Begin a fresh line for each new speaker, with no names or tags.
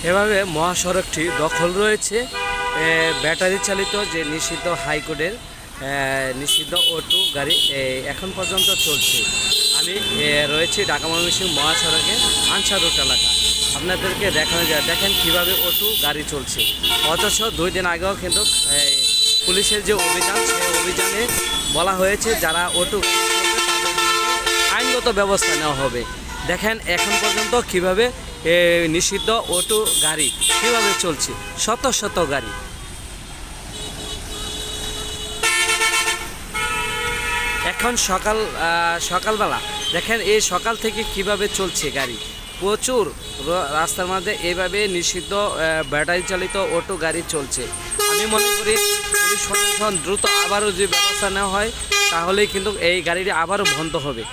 এভাবে মহাসড়কটি দখল রয়েছে ব্যাটারি চালিত যে নিষিদ্ধ হাইকোর্টের নিষিদ্ধ অটো গাড়ি এখন পর্যন্ত চলছে। আমি রয়েছি ঢাকা ময়মনসিংহ মহাসড়কে আনসার রোড এলাকা। আপনাদেরকে দেখানো যায়, দেখেন কিভাবে অটো গাড়ি চলছে। অথচ 2 দিন আগেও কিন্তু পুলিশের যে অভিযান, সেই অভিযানে বলা হয়েছে যারা অটো আইনগত ব্যবস্থা নেওয়া হবে। দেখেন এখন পর্যন্ত কিভাবে নিষিদ্ধ অটো গাড়ি কীভাবে চলছে, শত শত গাড়ি। এখন সকালবেলা দেখেন এই সকাল থেকে কিভাবে চলছে গাড়ি, প্রচুর রাস্তার মধ্যে এইভাবে নিষিদ্ধ ব্যাটারি চালিত অটো গাড়ি চলছে। আমি মনে করি পুলিশ প্রশাসন দ্রুত আবারও যে ব্যবস্থা নেওয়া হয়, তাহলেই কিন্তু এই গাড়িটি আবারও বন্ধ হবে।